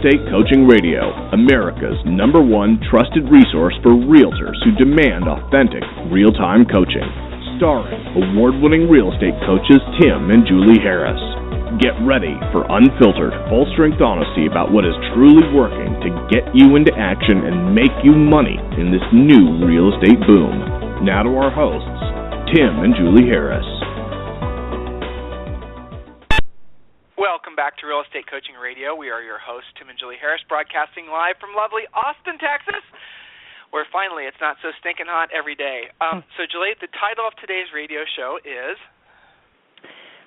Estate Coaching Radio, America's #1 trusted resource for realtors who demand authentic, real-time coaching. Starring award-winning real estate coaches Tim and Julie Harris. Get ready for unfiltered, full-strength honesty about what is truly working to get you into action and make you money in this new real estate boom. Now to our hosts, Tim and Julie Harris. Welcome back to Real Estate Coaching Radio. We are your hosts, Tim and Julie Harris, broadcasting live from lovely Austin, Texas, where finally it's not so stinking hot every day. So, Julie, the title of today's radio show is?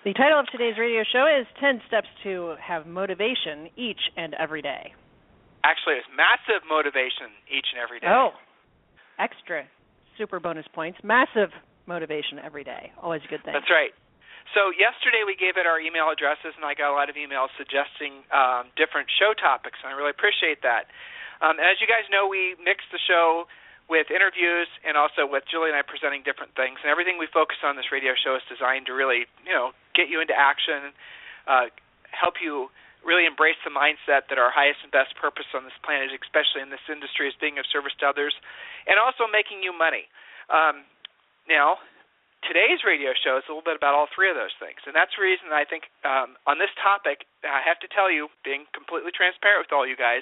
The title of today's radio show is 10 Steps to Have Motivation Each and Every Day. Actually, it's massive motivation each and every day. Oh, extra, super bonus points. Massive motivation every day. Always a good thing. That's right. So yesterday we gave it our email addresses, and I got a lot of emails suggesting different show topics, and I really appreciate that. And as you guys know, we mix the show with interviews and also with Julie and I presenting different things. And everything we focus on this radio show is designed to really, get you into action, help you really embrace the mindset that our highest and best purpose on this planet, especially in this industry, is being of service to others, and also making you money. Now, today's radio show is a little bit about all three of those things, and that's the reason I think on this topic, I have to tell you, being completely transparent with all you guys,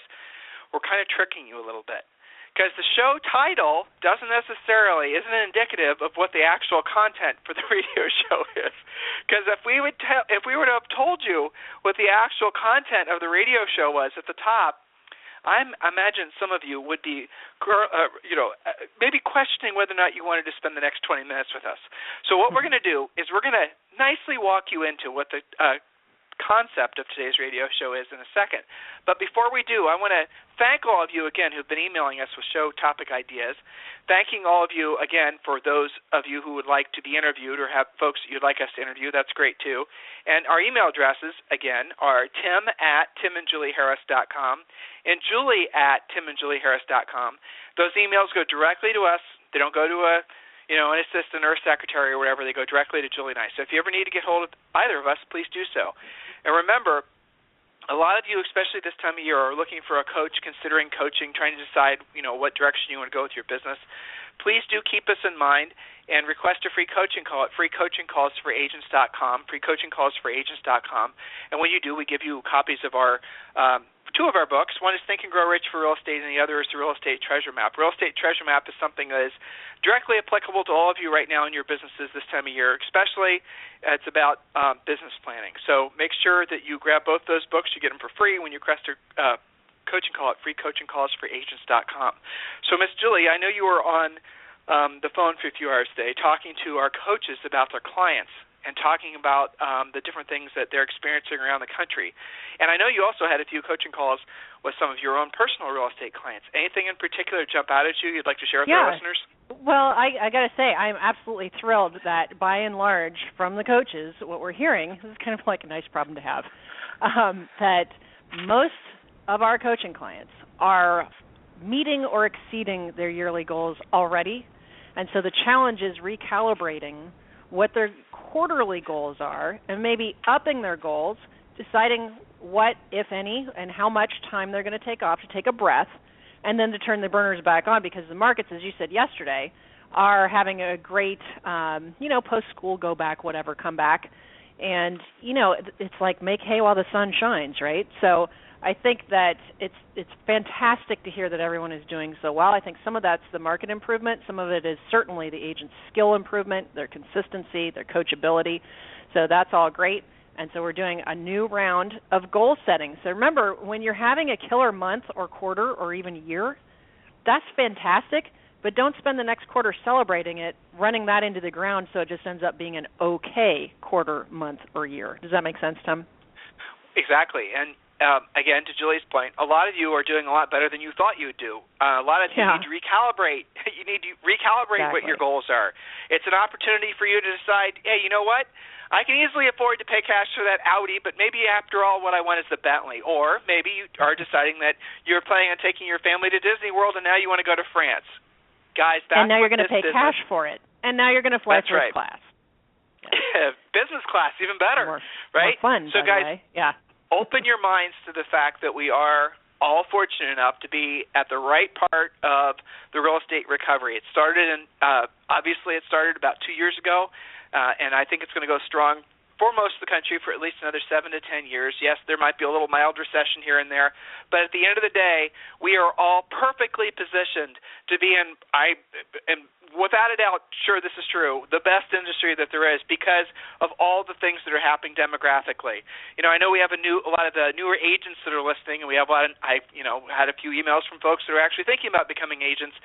we're kind of tricking you a little bit, because the show title isn't indicative of what the actual content for the radio show is. Because if we were to have told you what the actual content of the radio show was at the top, I imagine some of you would be, maybe questioning whether or not you wanted to spend the next 20 minutes with us. So what we're going to do is we're going to nicely walk you into what the concept of today's radio show is in a second. But before we do, I want to thank all of you again who've been emailing us with show topic ideas. Thanking all of you again for those of you who would like to be interviewed or have folks that you'd like us to interview. That's great too. And our email addresses, again, are tim@timandjulieharris.com and julie@timandjulieharris.com. Those emails go directly to us. They don't go to an assistant or a secretary or whatever. They go directly to Julie and I. So if you ever need to get hold of either of us, please do so. And remember, a lot of you, especially this time of year, are looking for a coach, considering coaching, trying to decide, what direction you want to go with your business. Please do keep us in mind and request a free coaching call at freecoachingcallsforagents.com, freecoachingcallsforagents.com. And when you do, we give you copies of our two of our books. One is Think and Grow Rich for Real Estate, and the other is the Real Estate Treasure Map. Real Estate Treasure Map is something that is directly applicable to all of you right now in your businesses this time of year, especially it's about business planning. So make sure that you grab both those books. You get them for free when you request a coaching call at freecoachingcallsforagents.com. So, Miss Julie, I know you were on the phone for a few hours today talking to our coaches about their clients and talking about the different things that they're experiencing around the country. And I know you also had a few coaching calls with some of your own personal real estate clients. Anything in particular jump out at you you'd like to share with our listeners? Well, I got to say, I'm absolutely thrilled that by and large from the coaches, what we're hearing, this is kind of like a nice problem to have, that most of our coaching clients are meeting or exceeding their yearly goals already. And so the challenge is recalibrating what their quarterly goals are and maybe upping their goals, deciding what, if any, and how much time they're going to take off to take a breath, and then to turn the burners back on, because the markets, as you said yesterday, are having a great, post-school go back, whatever, come back. And, it's like make hay while the sun shines, right? So I think that it's fantastic to hear that everyone is doing so well. I think some of that's the market improvement. Some of it is certainly the agent's skill improvement, their consistency, their coachability. So that's all great. And so we're doing a new round of goal setting. So remember, when you're having a killer month or quarter or even year, that's fantastic, but don't spend the next quarter celebrating it, running that into the ground so it just ends up being an okay quarter, month, or year. Does that make sense, Tim? Exactly. And again, to Julie's point, a lot of you are doing a lot better than you thought you would do. A lot of you need to recalibrate. You need to recalibrate what your goals are. It's an opportunity for you to decide, hey, you know what? I can easily afford to pay cash for that Audi, but maybe after all what I want is the Bentley. Or maybe you are deciding that you're planning on taking your family to Disney World and now you want to go to France. Guys, that's and now you're going to pay cash for it. And now you're going to fly first class. Yeah. Business class, even better, more right? More fun, so, guys, open your minds to the fact that we are all fortunate enough to be at the right part of the real estate recovery. It started obviously it started about 2 years ago, and I think it's going to go strong for most of the country for at least another 7 to 10 years. Yes, there might be a little mild recession here and there, but at the end of the day, we are all perfectly positioned to be in, and without a doubt, sure this is true, the best industry that there is because of all the things that are happening demographically. I know we have a lot of the newer agents that are listening, and we have I had a few emails from folks that are actually thinking about becoming agents.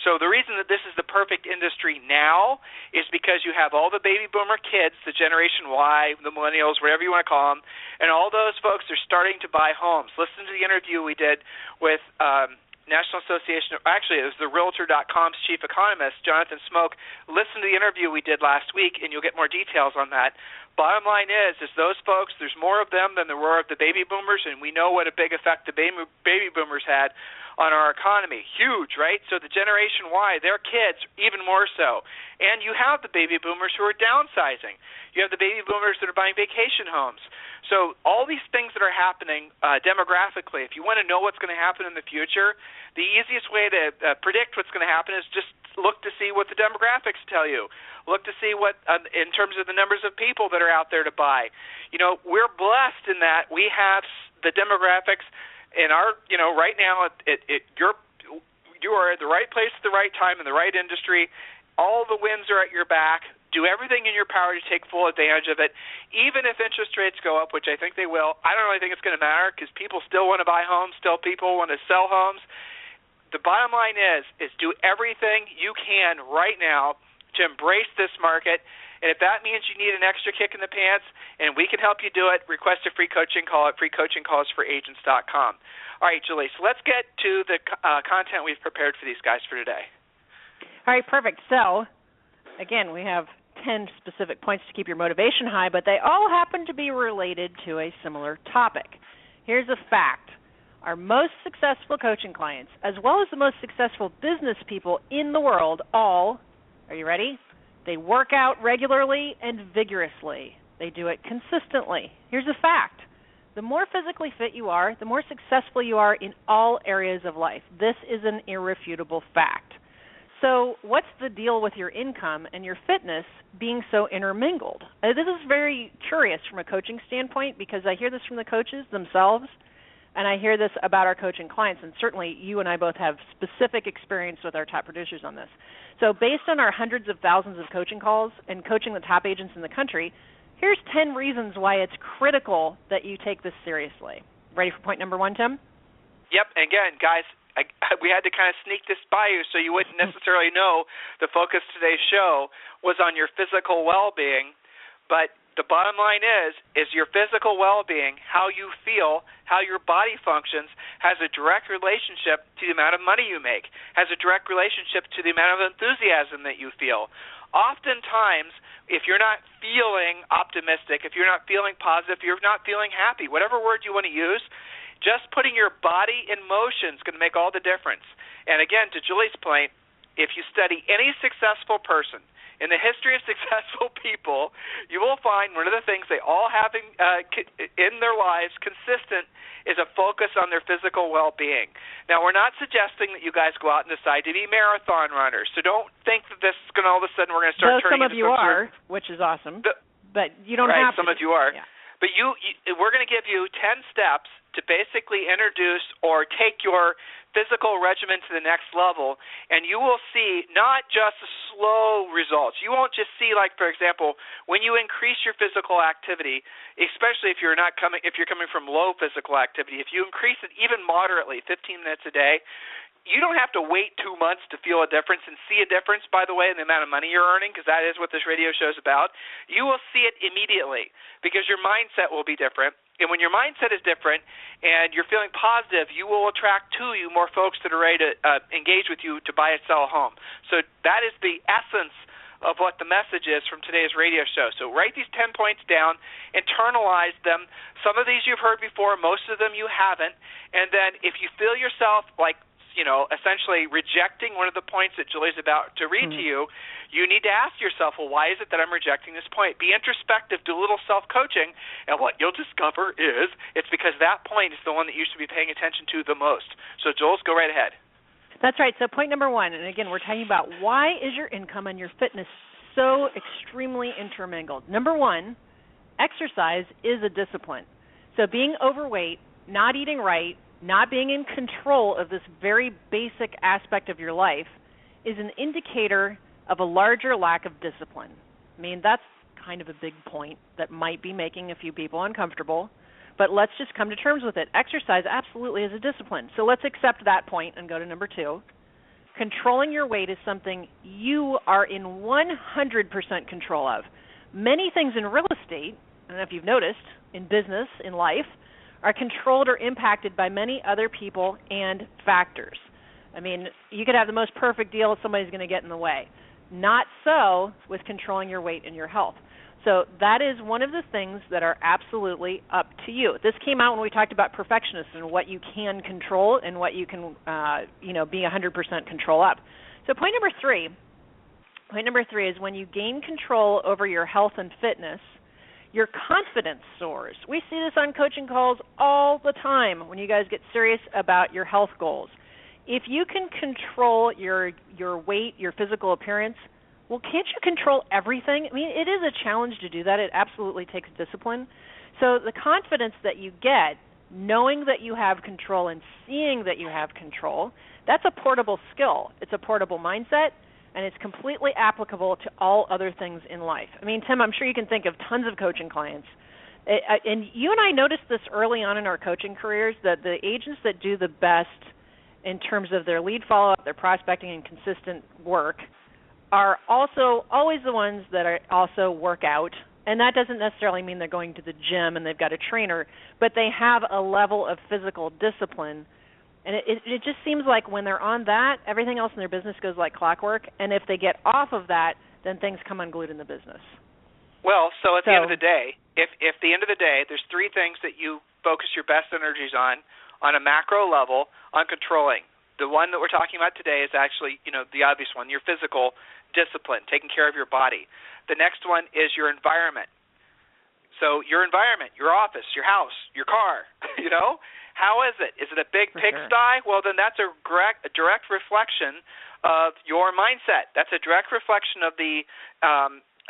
So the reason that this is the perfect industry now is because you have all the baby boomer kids, the Generation Y, the millennials, whatever you want to call them, and all those folks are starting to buy homes. Listen to the interview we did with National Association, actually it was the Realtor.com's chief economist, Jonathan Smoke. Listen to the interview we did last week, and you'll get more details on that. Bottom line is those folks, there's more of them than there were of the baby boomers, and we know what a big effect the baby boomers had on our economy. Huge, right? So the Generation Y, their kids, even more so. And you have the baby boomers who are downsizing. You have the baby boomers that are buying vacation homes. So all these things that are happening demographically, if you want to know what's going to happen in the future, the easiest way to predict what's going to happen is just look to see what the demographics tell you. Look to see what, in terms of the numbers of people that are out there to buy. We're blessed in that we have the demographics in our, right now, you are at the right place at the right time in the right industry. All the winds are at your back. Do everything in your power to take full advantage of it. Even if interest rates go up, which I think they will, I don't really think it's going to matter because people still want to buy homes, still people want to sell homes. The bottom line is do everything you can right now to embrace this market. And if that means you need an extra kick in the pants and we can help you do it, request a free coaching call at freecoachingcallsforagents.com. All right, Julie, so let's get to the content we've prepared for these guys for today. All right, perfect. So, again, we have 10 specific points to keep your motivation high, but they all happen to be related to a similar topic. Here's a fact. Our most successful coaching clients, as well as the most successful business people in the world, all, are you ready? They work out regularly and vigorously. They do it consistently. Here's a fact. The more physically fit you are, the more successful you are in all areas of life. This is an irrefutable fact. So what's the deal with your income and your fitness being so intermingled? This is very curious from a coaching standpoint because I hear this from the coaches themselves, and I hear this about our coaching clients, and certainly you and I both have specific experience with our top producers on this. So based on our hundreds of thousands of coaching calls and coaching the top agents in the country, here's 10 reasons why it's critical that you take this seriously. Ready for point number 1, Tim? Yep. Again, guys, we had to kind of sneak this by you so you wouldn't necessarily know the focus of today's show was on your physical well-being, but the bottom line is your physical well-being, how you feel, how your body functions, has a direct relationship to the amount of money you make, has a direct relationship to the amount of enthusiasm that you feel. Oftentimes, if you're not feeling optimistic, if you're not feeling positive, if you're not feeling happy, whatever word you want to use, just putting your body in motion is going to make all the difference. And again, to Julie's point, if you study any successful person in the history of successful people, you will find one of the things they all have in their lives consistent is a focus on their physical well-being. Now, we're not suggesting that you guys go out and decide to be marathon runners, so don't think that this is going to all of a sudden we're going to start turning into some of you are, which is awesome, but you don't have to. Some of you are. Yeah. But we're going to give you 10 steps to basically introduce or take your physical regimen to the next level, and you will see not just slow results. You won't just see, like, for example, when you increase your physical activity, especially if you're coming from low physical activity, if you increase it even moderately, 15 minutes a day, you don't have to wait 2 months to feel a difference and see a difference, by the way, in the amount of money you're earning, because that is what this radio show is about. You will see it immediately because your mindset will be different. And when your mindset is different and you're feeling positive, you will attract to you more folks that are ready to engage with you to buy or sell a home. So that is the essence of what the message is from today's radio show. So write these 10 points down, internalize them. Some of these you've heard before, most of them you haven't. And then if you feel yourself like essentially rejecting one of the points that Julie's about to read to you, you need to ask yourself, well, why is it that I'm rejecting this point? Be introspective, do a little self-coaching, and what you'll discover is it's because that point is the one that you should be paying attention to the most. So, Jules, go right ahead. That's right. So point number one, and again, we're talking about why is your income and your fitness so extremely intermingled. Number one, exercise is a discipline. So being overweight, not eating right, not being in control of this very basic aspect of your life is an indicator of a larger lack of discipline. I mean, that's kind of a big point that might be making a few people uncomfortable. But let's just come to terms with it. Exercise absolutely is a discipline. So let's accept that point and go to number two. Controlling your weight is something you are in 100% control of. Many things in real estate, I don't know if you've noticed, in business, in life, are controlled or impacted by many other people and factors. I mean, you could have the most perfect deal, somebody's going to get in the way. Not so with controlling your weight and your health. So that is one of the things that are absolutely up to you. This came out when we talked about perfectionists and what you can control and what you can, be 100% control of. So point number three is when you gain control over your health and fitness, your confidence soars. We see this on coaching calls all the time when you guys get serious about your health goals. If you can control your weight, your physical appearance, well, can't you control everything? I mean, it is a challenge to do that. It absolutely takes discipline. So the confidence that you get, knowing that you have control and seeing that you have control, that's a portable skill. It's a portable mindset, and it's completely applicable to all other things in life. I mean, Tim, I'm sure you can think of tons of coaching clients. And you and I noticed this early on in our coaching careers, that the agents that do the best in terms of their lead follow-up, their prospecting, and consistent work are also always the ones that are also work out. And that doesn't necessarily mean they're going to the gym and they've got a trainer, but they have a level of physical discipline. And it just seems like when they're on that, everything else in their business goes like clockwork. And if they get off of that, then things come unglued in the business. Well, so at the end of the day, if the end of the day, there's three things that you focus your best energies on a macro level, on controlling. The one that we're talking about today is actually, the obvious one, your physical discipline, taking care of your body. The next one is your environment. So your environment, your office, your house, your car, how is it? Is it a big pigsty? Well, then that's a direct reflection of your mindset. That's a direct reflection of the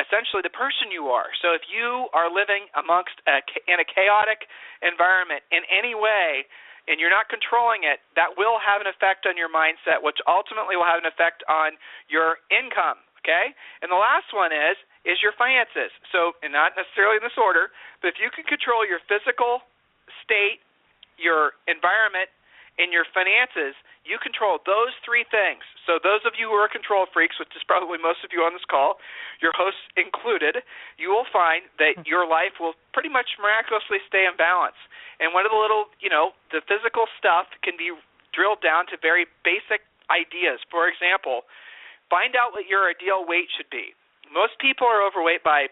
essentially the person you are. So if you are living in a chaotic environment in any way, and you're not controlling it, that will have an effect on your mindset, which ultimately will have an effect on your income, okay? And the last one is your finances. So, and not necessarily in this order, but if you can control your physical state, your environment, and your finances, you control those three things. So those of you who are control freaks, which is probably most of you on this call, your hosts included, you will find that your life will pretty much miraculously stay in balance. And one of the little, the physical stuff can be drilled down to very basic ideas. For example, find out what your ideal weight should be. Most people are overweight by,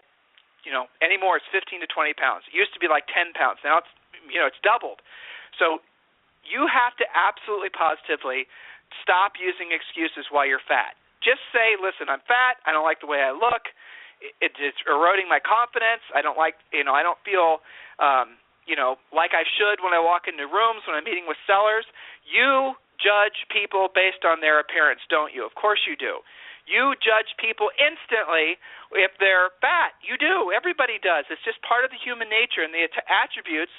anymore it's 15 to 20 pounds. It used to be like 10 pounds. Now it's, it's doubled. So you have to absolutely positively stop using excuses why you're fat. Just say, listen, I'm fat. I don't like the way I look. It's eroding my confidence. I don't like, I don't feel, like I should when I walk into rooms, when I'm meeting with sellers. You judge people based on their appearance, don't you? Of course you do. You judge people instantly if they're fat. You do. Everybody does. It's just part of the human nature, and the attributes,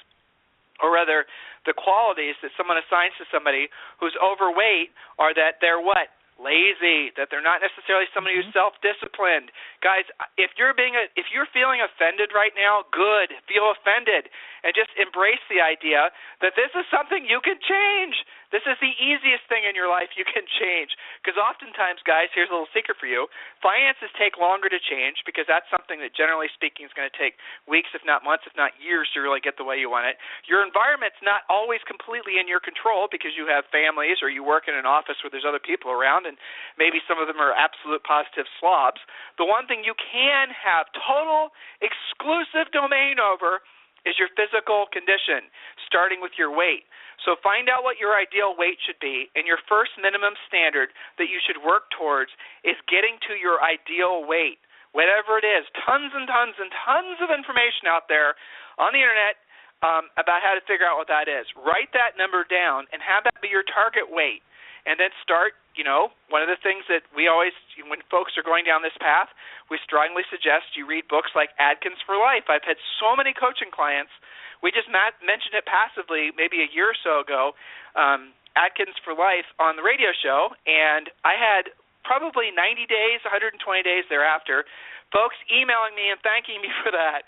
or rather the qualities that someone assigns to somebody who's overweight are that they're what? Lazy, that they're not necessarily somebody who's self-disciplined. Guys, if you're feeling offended right now, good, feel offended, and just embrace the idea that this is something you can change. This is the easiest thing in your life you can change. Because oftentimes, guys, here's a little secret for you, finances take longer to change because that's something that generally speaking is going to take weeks, if not months, if not years to really get the way you want it. Your environment's not always completely in your control because you have families or you work in an office where there's other people around, and maybe some of them are absolute positive slobs. The one thing you can have total exclusive domain over is your physical condition, starting with your weight. So find out what your ideal weight should be, and your first minimum standard that you should work towards is getting to your ideal weight, whatever it is. Tons and tons and tons of information out there on the internet about how to figure out what that is. Write that number down and have that be your target weight. And then start, one of the things that we always, when folks are going down this path, we strongly suggest you read books like Atkins for Life. I've had so many coaching clients. We just mentioned it passively maybe a year or so ago, Atkins for Life on the radio show, and I had probably 90 days, 120 days thereafter, folks emailing me and thanking me for that.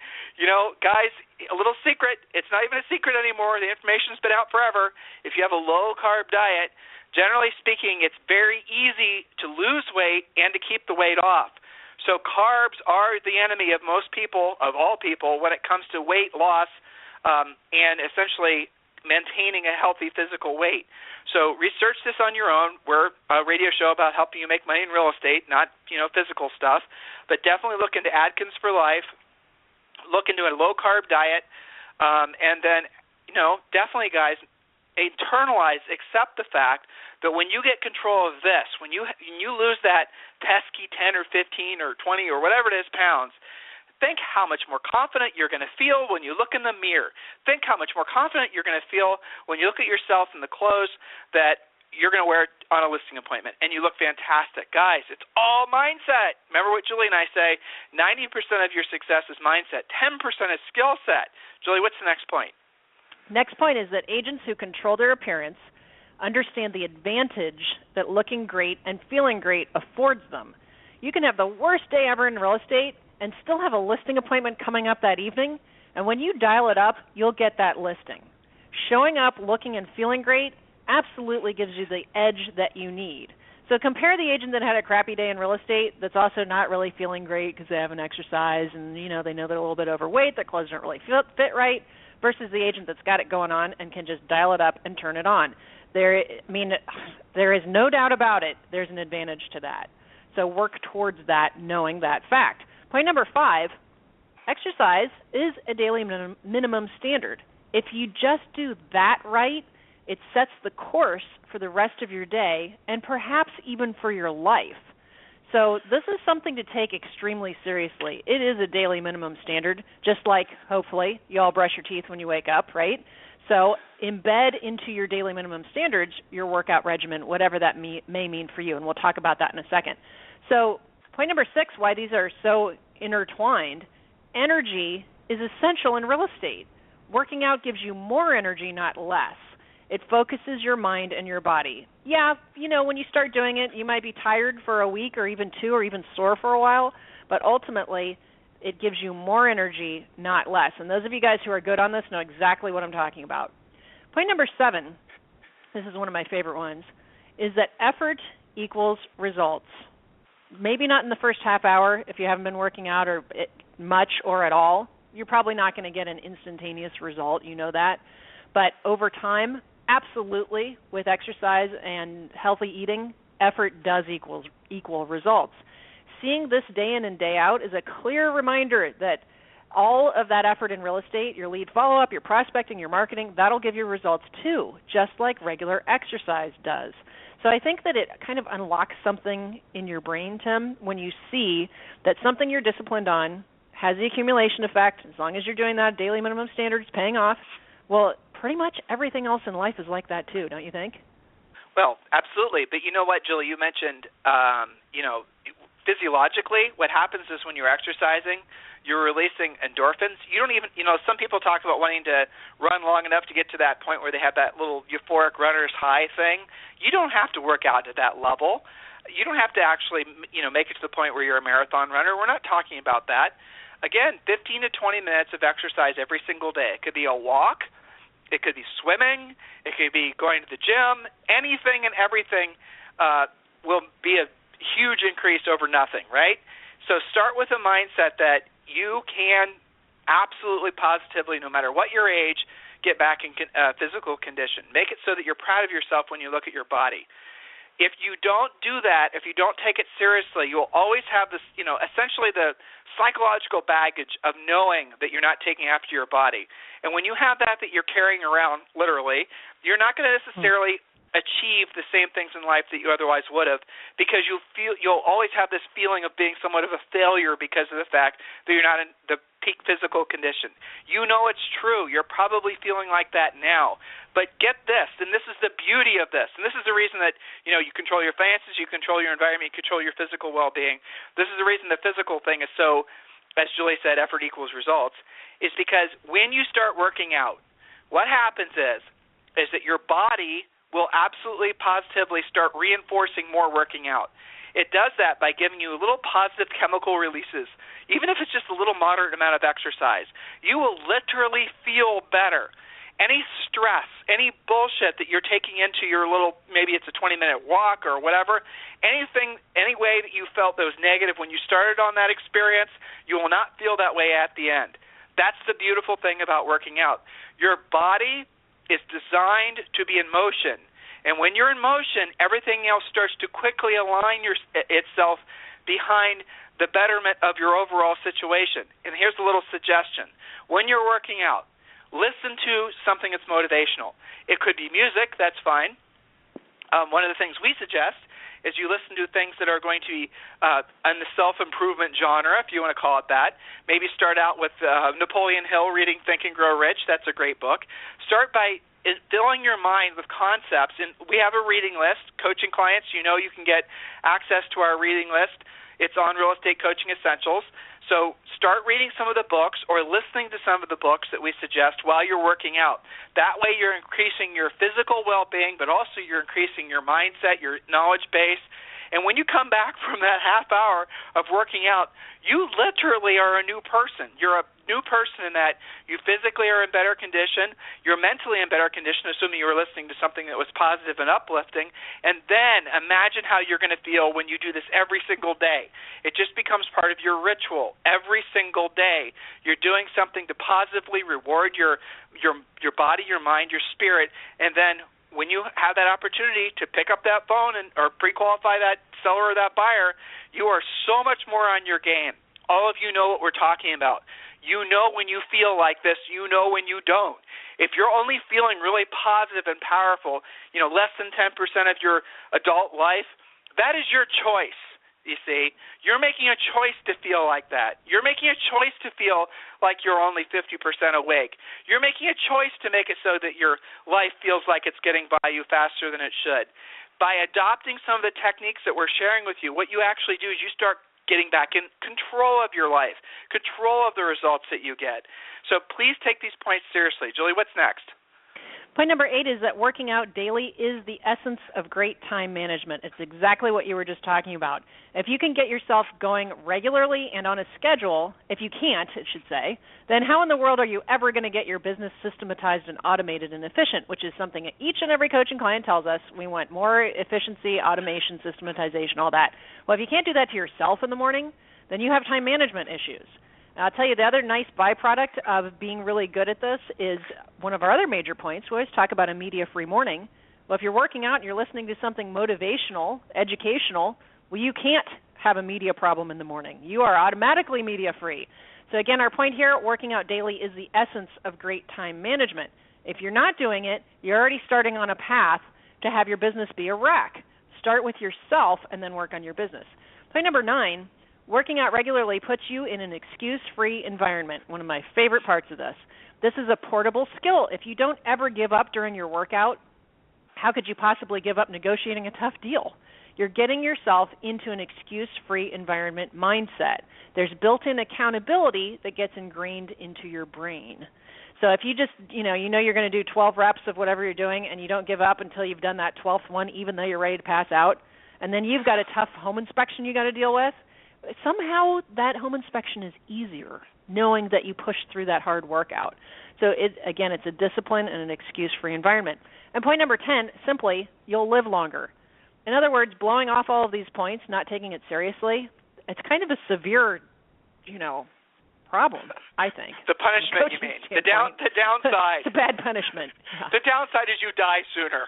Guys, a little secret, it's not even a secret anymore. The information's been out forever. If you have a low-carb diet, generally speaking, it's very easy to lose weight and to keep the weight off. So carbs are the enemy of most people, of all people, when it comes to weight loss and essentially maintaining a healthy physical weight. So research this on your own. We're a radio show about helping you make money in real estate, not physical stuff. But definitely look into Atkins for Life. Look into a low-carb diet. And then, definitely, guys, internalize, accept the fact that when you get control of this, when you lose that pesky 10 or 15 or 20 or whatever it is pounds, think how much more confident you're going to feel when you look in the mirror. Think how much more confident you're going to feel when you look at yourself in the clothes that you're going to wear on a listing appointment, and you look fantastic. Guys, it's all mindset. Remember what Julie and I say, 90% of your success is mindset, 10% is skill set. Julie, what's the next point? Next point is that agents who control their appearance understand the advantage that looking great and feeling great affords them. You can have the worst day ever in real estate and still have a listing appointment coming up that evening, and when you dial it up, you'll get that listing. Showing up, looking, and feeling great absolutely gives you the edge that you need. So compare the agent that had a crappy day in real estate that's also not really feeling great because they haven't exercised and, they know they're a little bit overweight, their clothes don't really fit right, versus the agent that's got it going on and can just dial it up and turn it on. There is no doubt about it, there's an advantage to that. So work towards that, knowing that fact. Point number 5, exercise is a daily minimum standard. If you just do that right, it sets the course for the rest of your day and perhaps even for your life. So this is something to take extremely seriously. It is a daily minimum standard, just like, hopefully, you all brush your teeth when you wake up, right? So embed into your daily minimum standards your workout regimen, whatever that may mean for you, and we'll talk about that in a second. So point number 6, why these are so intertwined, energy is essential in real estate. Working out gives you more energy, not less. It focuses your mind and your body. Yeah, when you start doing it, you might be tired for a week or even 2 or even sore for a while, but ultimately it gives you more energy, not less. And those of you guys who are good on this know exactly what I'm talking about. Point number 7, this is one of my favorite ones, is that effort equals results. Maybe not in the first half hour if you haven't been working out or much or at all. You're probably not going to get an instantaneous result, you know that. But over time, absolutely, with exercise and healthy eating, effort does equal results. Seeing this day in and day out is a clear reminder that all of that effort in real estate, your lead follow-up, your prospecting, your marketing, that'll give you results too, just like regular exercise does. So I think that it kind of unlocks something in your brain, Tim, when you see that something you're disciplined on has the accumulation effect. As long as you're doing that, daily minimum standards paying off. Well, pretty much everything else in life is like that too, don't you think? Well, absolutely. But you know what, Julie, you mentioned, physiologically, what happens is when you're exercising, you're releasing endorphins. You don't even, some people talk about wanting to run long enough to get to that point where they have that little euphoric runner's high thing. You don't have to work out at that level. You don't have to actually, make it to the point where you're a marathon runner. We're not talking about that. Again, 15 to 20 minutes of exercise every single day. It could be a walk. It could be swimming. It could be going to the gym. Anything and everything will be a huge increase over nothing, right? So start with a mindset that you can absolutely positively, no matter what your age, get back in physical condition. Make it so that you're proud of yourself when you look at your body. If you don't do that, if you don't take it seriously, you'll always have this, essentially the psychological baggage of knowing that you're not taking after your body. And when you have that you're carrying around, literally, you're not going to necessarily achieve the same things in life that you otherwise would have, because you'll always have this feeling of being somewhat of a failure because of the fact that you're not in the peak physical condition. You know it's true. You're probably feeling like that now. But get this, and this is the beauty of this, and this is the reason that you control your finances, you control your environment, you control your physical well-being. This is the reason the physical thing is so, as Julie said, effort equals results, is because when you start working out, what happens is that your body will absolutely positively start reinforcing more working out. It does that by giving you little positive chemical releases. Even if it's just a little moderate amount of exercise, you will literally feel better. Any stress, any bullshit that you're taking into your little, maybe it's a 20-minute walk or whatever, any way that you felt that was negative when you started on that experience, you will not feel that way at the end. That's the beautiful thing about working out. Your body is designed to be in motion. And when you're in motion, everything else starts to quickly align itself behind the betterment of your overall situation. And here's a little suggestion. When you're working out, listen to something that's motivational. It could be music, that's fine. One of the things we suggest is you listen to things that are going to be in the self-improvement genre, if you want to call it that. Maybe start out with Napoleon Hill reading Think and Grow Rich. That's a great book. Start by filling your mind with concepts. And we have a reading list. Coaching clients, you can get access to our reading list. It's on Real Estate Coaching Essentials. So start reading some of the books or listening to some of the books that we suggest while you're working out. That way you're increasing your physical well-being, but also you're increasing your mindset, your knowledge base. And when you come back from that half hour of working out, you literally are a new person. You're a new person in that you physically are in better condition, you're mentally in better condition, assuming you were listening to something that was positive and uplifting, and then imagine how you're going to feel when you do this every single day. It just becomes part of your ritual. Every single day you're doing something to positively reward your body, your mind, your spirit, and then when you have that opportunity to pick up that phone or pre-qualify that seller or that buyer, you are so much more on your game. All of you know what we're talking about. You know when you feel like this. You know when you don't. If you're only feeling really positive and powerful, less than 10% of your adult life, that is your choice. You see, you're making a choice to feel like that. You're making a choice to feel like you're only 50% awake. You're making a choice to make it so that your life feels like it's getting by you faster than it should. By adopting some of the techniques that we're sharing with you, what you actually do is you start getting back in control of your life, control of the results that you get. So please take these points seriously. Julie, what's next? Point number 8 is that working out daily is the essence of great time management. It's exactly what you were just talking about. If you can get yourself going regularly and on a schedule, if you can't, it should say, then how in the world are you ever going to get your business systematized and automated and efficient, which is something that each and every coaching client tells us. We want more efficiency, automation, systematization, all that. Well, if you can't do that to yourself in the morning, then you have time management issues. I'll tell you the other nice byproduct of being really good at this is one of our other major points. We always talk about a media-free morning. Well, if you're working out and you're listening to something motivational, educational, well, you can't have a media problem in the morning. You are automatically media-free. So again, our point here, working out daily is the essence of great time management. If you're not doing it, you're already starting on a path to have your business be a wreck. Start with yourself and then work on your business. Point number 9, working out regularly puts you in an excuse-free environment, one of my favorite parts of this. This is a portable skill. If you don't ever give up during your workout, how could you possibly give up negotiating a tough deal? You're getting yourself into an excuse-free environment mindset. There's built-in accountability that gets ingrained into your brain. So if you just, you know you're going to do 12 reps of whatever you're doing and you don't give up until you've done that 12th one, even though you're ready to pass out, and then you've got a tough home inspection you got to deal with, somehow that home inspection is easier knowing that you pushed through that hard workout. So, it's a discipline and an excuse-free environment. And point number 10, simply, you'll live longer. In other words, blowing off all of these points, not taking it seriously, it's kind of a severe, problem, I think. The punishment, you mean. The downside. It's a bad punishment. Yeah. The downside is you die sooner.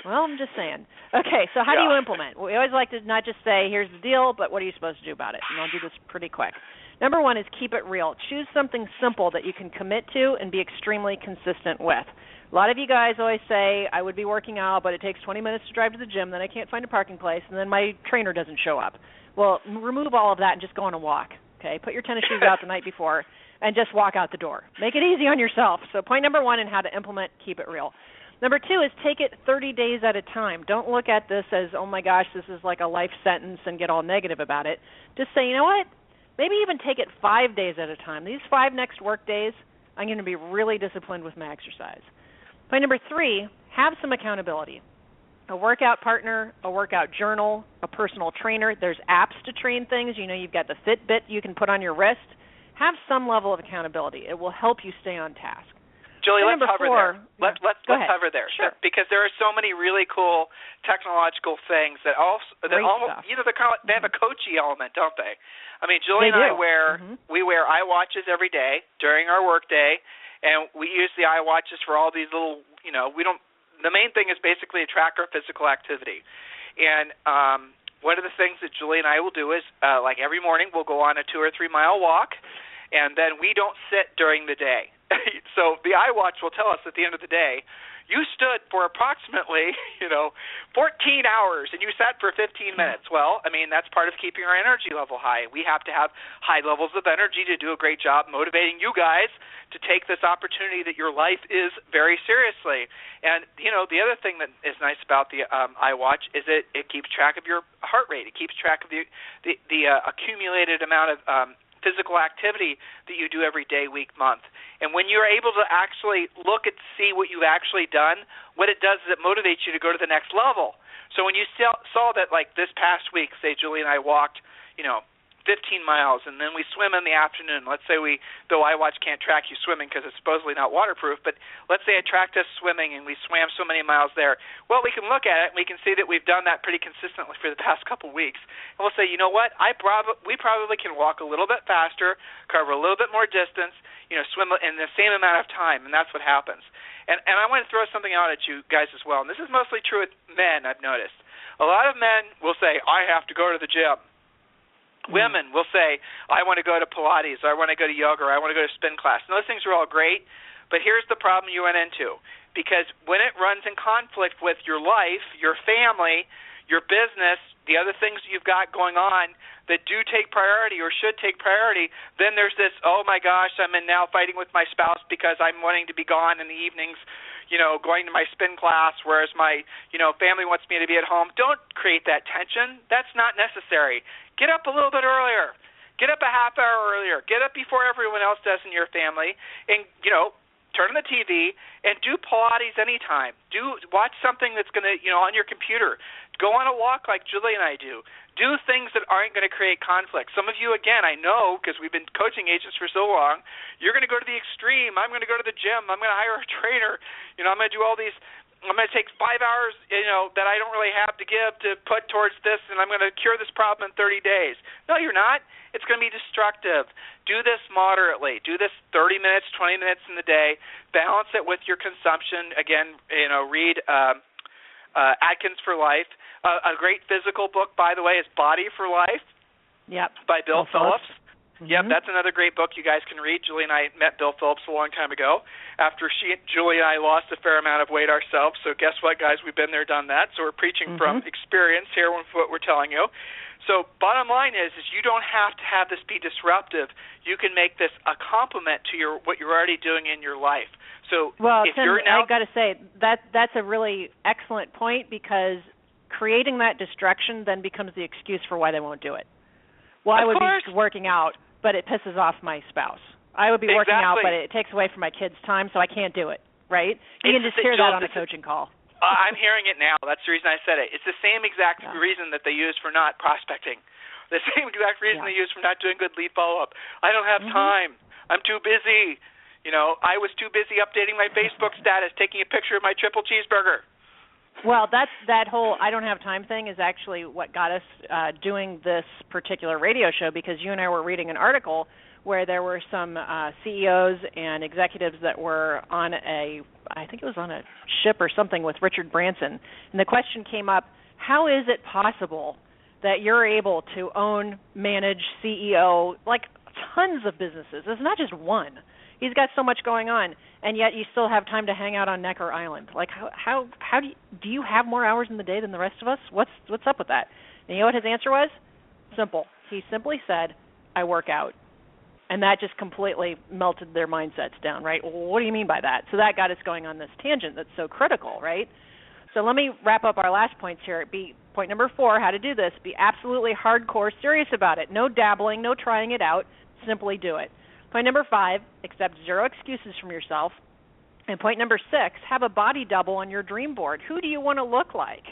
Well, I'm just saying. Okay, so how do you implement? We always like to not just say, here's the deal, but what are you supposed to do about it? And I'll do this pretty quick. Number one is keep it real. Choose something simple that you can commit to and be extremely consistent with. A lot of you guys always say, I would be working out, but it takes 20 minutes to drive to the gym, then I can't find a parking place, and then my trainer doesn't show up. Well, remove all of that and just go on a walk. Okay, put your tennis shoes out the night before and just walk out the door. Make it easy on yourself. So point number one in how to implement keep it real. Number two is take it 30 days at a time. Don't look at this as, oh my gosh, this is like a life sentence and get all negative about it. Just say, you know what, maybe even take it 5 days at a time. These 5 next work days, I'm going to be really disciplined with my exercise. Point number three, have some accountability. A workout partner, a workout journal, a personal trainer. There's apps to train things. You know, you've got the Fitbit you can put on your wrist. Have some level of accountability. It will help you stay on task. Julie, let's cover there. Let's cover there. Sure. Because there are so many really cool technological things that almost, you know, they have a coachy element, don't they? I mean, Julie and I we wear iWatches every day during our work day, and we use the iWatches for all these little, you know, the main thing is basically to track our physical activity. And one of the things that Julie and I will do is, like every morning, we'll go on a 2 or 3 mile walk, and then we don't sit during the day. So the iWatch will tell us at the end of the day, you stood for approximately, 14 hours, and you sat for 15 minutes. Well, I mean, that's part of keeping our energy level high. We have to have high levels of energy to do a great job motivating you guys to take this opportunity that your life is very seriously. And, the other thing that is nice about the iWatch is it keeps track of your heart rate. It keeps track of the accumulated amount of physical activity that you do every day, week, month. And when you're able to actually look and see what you've actually done, what it does is it motivates you to go to the next level. So when you saw that, like this past week, say Julie and I walked, 15 miles, and then we swim in the afternoon. Let's say though iWatch can't track you swimming because it's supposedly not waterproof, but let's say it tracked us swimming and we swam so many miles there. Well, we can look at it and we can see that we've done that pretty consistently for the past couple weeks. And we'll say, you know what, we probably can walk a little bit faster, cover a little bit more distance, swim in the same amount of time, and that's what happens. And I want to throw something out at you guys as well, and this is mostly true with men, I've noticed. A lot of men will say, I have to go to the gym. Women will say, I want to go to Pilates, or I want to go to yoga, or I want to go to spin class. And those things are all great, but here's the problem you run into. Because when it runs in conflict with your life, your family, your business, the other things you've got going on that do take priority or should take priority, then there's this, oh my gosh, I'm now fighting with my spouse because I'm wanting to be gone in the evenings, going to my spin class, whereas my, family wants me to be at home. Don't create that tension. That's not necessary. Get up a little bit earlier. Get up a half hour earlier. Get up before everyone else does in your family, and, turn on the TV and do Pilates anytime. Watch something that's going to, on your computer. Go on a walk like Julie and I do. Do things that aren't going to create conflict. Some of you, again, I know because we've been coaching agents for so long, you're going to go to the extreme. I'm going to go to the gym. I'm going to hire a trainer. I'm going to do all these. I'm going to take 5 hours, that I don't really have to give to put towards this, and I'm going to cure this problem in 30 days. No, you're not. It's going to be destructive. Do this moderately. Do this 30 minutes, 20 minutes in the day. Balance it with your consumption. Again, read Atkins for Life. A great physical book, by the way, is Body for Life. Yep. By Bill Phillips. Mm-hmm. Yep, that's another great book you guys can read. Julie and I met Bill Phillips a long time ago after Julie and I lost a fair amount of weight ourselves. So guess what, guys? We've been there, done that. So we're preaching from experience here with what we're telling you. So bottom line is you don't have to have this be disruptive. You can make this a complement to what you're already doing in your life. So if Tim, you're now, I've got to say that's a really excellent point, because creating that distraction then becomes the excuse for why they won't do it. Well, I would be working out, but it pisses off my spouse. I would be working out, but it takes away from my kids' time, so I can't do it, right? You can just hear that on a coaching call. I'm hearing it now. That's the reason I said it. It's the same exact reason that they use for not prospecting. The same exact reason they use for not doing good lead follow-up. I don't have time. I'm too busy. I was too busy updating my Facebook status, taking a picture of my triple cheeseburger. Well, that whole I don't have time thing is actually what got us doing this particular radio show, because you and I were reading an article where there were some CEOs and executives that were on I think it was on a ship or something with Richard Branson, and the question came up, how is it possible that you're able to own, manage, CEO, like tons of businesses? It's not just one. He's got so much going on, and yet you still have time to hang out on Necker Island. Like, how do you have more hours in the day than the rest of us? What's up with that? And you know what his answer was? Simple. He simply said, I work out. And that just completely melted their mindsets down, right? Well, what do you mean by that? So that got us going on this tangent that's so critical, right? So let me wrap up our last points here. Point number 4, how to do this. Be absolutely hardcore serious about it. No dabbling, no trying it out. Simply do it. Point number 5, accept 0 excuses from yourself. And point number 6, have a body double on your dream board. Who do you want to look like?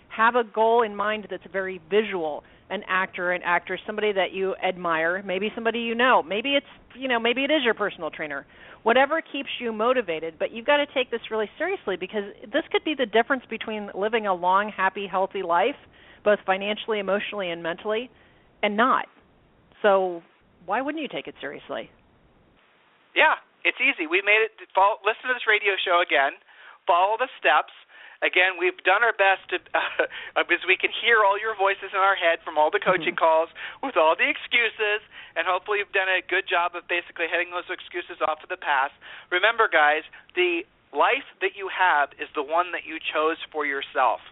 Have a goal in mind that's very visual, an actor, an actress, somebody that you admire, maybe somebody you know. Maybe maybe it is your personal trainer. Whatever keeps you motivated, but you've got to take this really seriously because this could be the difference between living a long, happy, healthy life, both financially, emotionally, and mentally, and not. So why wouldn't you take it seriously? Yeah, it's easy. We made it. Listen to this radio show again. Follow the steps. Again, we've done our best to, because we can hear all your voices in our head from all the coaching calls with all the excuses, and hopefully you've done a good job of basically heading those excuses off to the past. Remember, guys, the life that you have is the one that you chose for yourself,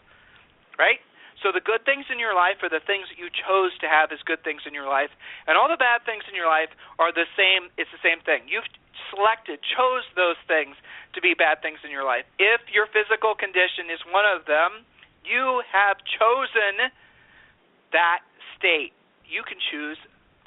right? So the good things in your life are the things that you chose to have as good things in your life, and all the bad things in your life are the same. It's the same thing. You've chose those things to be bad things in your life. If your physical condition is one of them, you have chosen that state. You can choose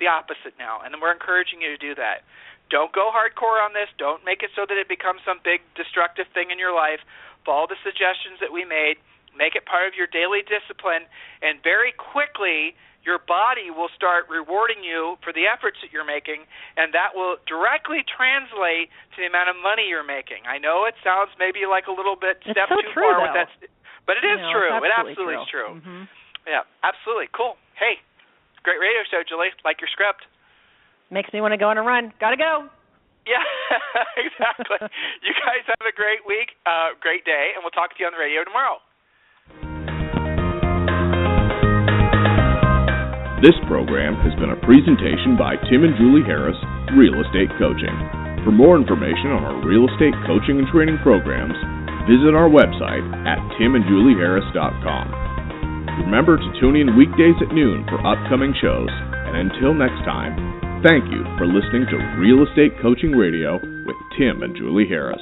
the opposite now, and we're encouraging you to do that. Don't go hardcore on this. Don't make it so that it becomes some big destructive thing in your life. Follow the suggestions that we made. Make it part of your daily discipline, and very quickly your body will start rewarding you for the efforts that you're making, and that will directly translate to the amount of money you're making. I know it sounds maybe like a little bit too far though. with that, but it is true. It absolutely is true. Mm-hmm. Yeah, absolutely. Cool. Hey, great radio show, Julie. Like your script. Makes me want to go on a run. Gotta go. Yeah, exactly. You guys have a great week, great day, and we'll talk to you on the radio tomorrow. This program has been a presentation by Tim and Julie Harris, Real Estate Coaching. For more information on our real estate coaching and training programs, visit our website at timandjulieharris.com. Remember to tune in weekdays at noon for upcoming shows, and until next time, thank you for listening to Real Estate Coaching Radio with Tim and Julie Harris.